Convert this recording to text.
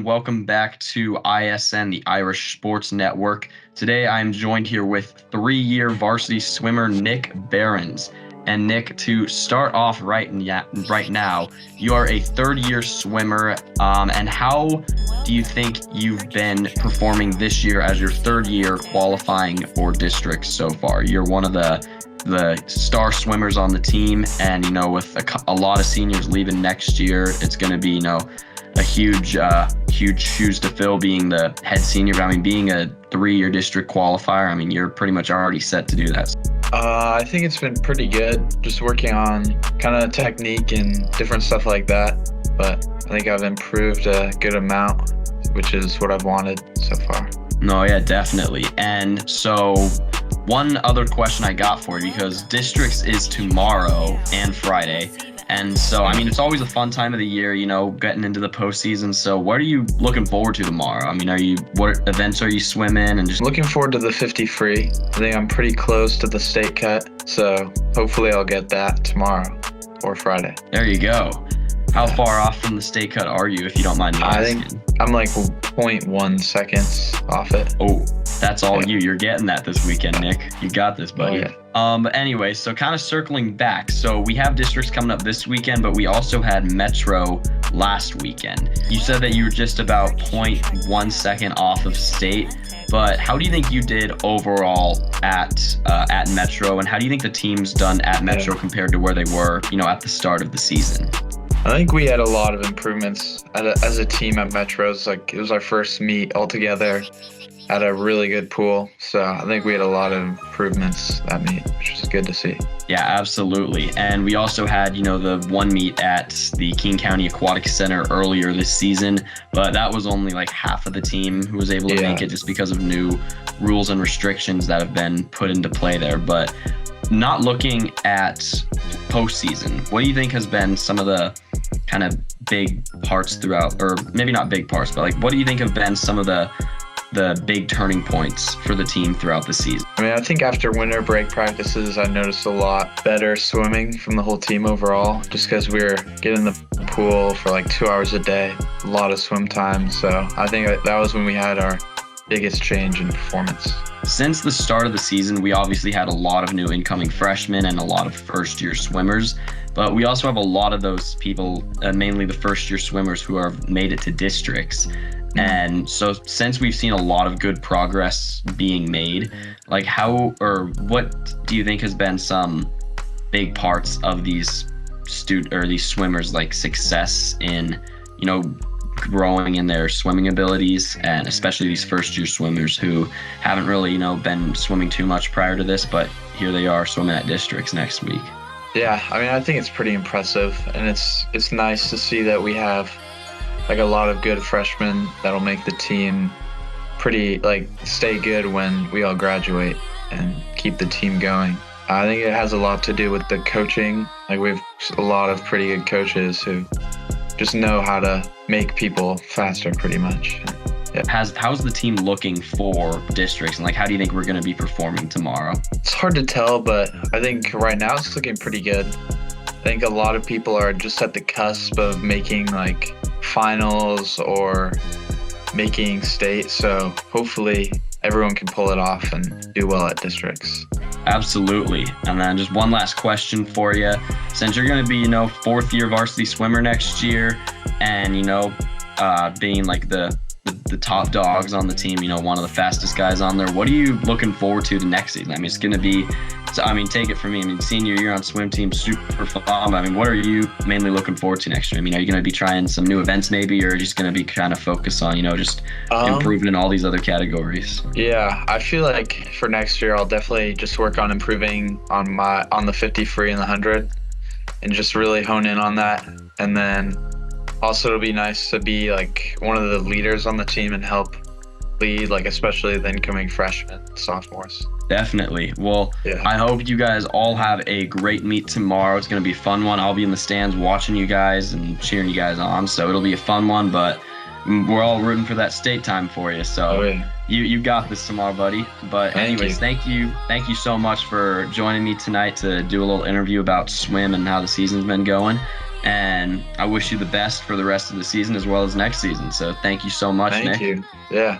welcome back to ISN, the Irish Sports Network. Today I'm joined here with three-year varsity swimmer Nick Behrens. And Nick, to start off right now, you are a third-year swimmer, and how do you think you've been performing this year as your third year qualifying for districts so far? You're one of the star swimmers on the team, and with a lot of seniors leaving next year, it's going to be a huge shoes to fill being the head senior. But being a three-year district qualifier, you're pretty much already set to do that. I think it's been pretty good, just working on kind of technique and different stuff like that. But I think I've improved a good amount, which is what I've wanted so far. No, yeah, definitely. And so one other question I got for you, because districts is tomorrow and Friday. And so, it's always a fun time of the year, getting into the postseason. So what are you looking forward to tomorrow? What events are you swimming? And just looking forward to the 50 free. I think I'm pretty close to the state cut. So hopefully I'll get that tomorrow or Friday. There you go. How far off from the state cut are you, if you don't mind me asking? I think I'm like 0.1 seconds off it. Oh, that's all you. You're getting that this weekend, Nick. You got this, buddy. Oh, yeah. But anyway, so kind of circling back. So we have districts coming up this weekend, but we also had Metro last weekend. You said that you were just about 0.1 second off of state. But how do you think you did overall at Metro, and how do you think the team's done at Metro compared to where they were, at the start of the season? I think we had a lot of improvements as a team at Metros. It was our first meet all together at a really good pool. So I think we had a lot of improvements that meet, which is good to see. Yeah, absolutely. And we also had, the one meet at the King County Aquatic Center earlier this season, but that was only like half of the team who was able to make it just because of new rules and restrictions that have been put into play there. But not looking at postseason, what do you think has been some of the kind of big parts throughout, or maybe not big parts, but what do you think have been some of the big turning points for the team throughout the season? I think after winter break practices, I noticed a lot better swimming from the whole team overall, just because we were getting in the pool for 2 hours a day, a lot of swim time. So I think that was when we had our biggest change in performance. Since the start of the season, we obviously had a lot of new incoming freshmen and a lot of first-year swimmers, but we also have a lot of those people, mainly the first-year swimmers, who have made it to districts. And so since we've seen a lot of good progress being made, what do you think has been some big parts of these swimmers' success in, growing in their swimming abilities, and especially these first-year swimmers who haven't really, been swimming too much prior to this, but here they are swimming at districts next week? Yeah, I think it's pretty impressive, and it's nice to see that we have a lot of good freshmen that'll make the team pretty stay good when we all graduate and keep the team going. I think it has a lot to do with the coaching. We have a lot of pretty good coaches who just know how to make people faster, pretty much. Yeah. How's the team looking for districts, and how do you think we're going to be performing tomorrow? It's hard to tell, but I think right now it's looking pretty good. I think a lot of people are just at the cusp of making finals or making state, so hopefully everyone can pull it off and do well at districts. Absolutely. And then just one last question for you. Since you're going to be, fourth-year varsity swimmer next year, and, being the top dogs on the team, one of the fastest guys on there, what are you looking forward to the next season? It's going to be, take it from me. Senior year on swim team, super fun. What are you mainly looking forward to next year? Are you going to be trying some new events maybe, or just going to be kind of focused on, just improving in all these other categories? Yeah, I feel like for next year, I'll definitely just work on improving on the 50 free and the 100 and just really hone in on that. And then also it'll be nice to be one of the leaders on the team and help lead, especially the incoming freshmen, sophomores. Definitely. Well, I hope you guys all have a great meet tomorrow. It's going to be a fun one. I'll be in the stands watching you guys and cheering you guys on, so it'll be a fun one, but we're all rooting for that state time for you. So you got this tomorrow, buddy. But anyways, thank you so much for joining me tonight to do a little interview about swim and how the season's been going. And I wish you the best for the rest of the season as well as next season. So thank you so much, Thank Nick. you. Yeah.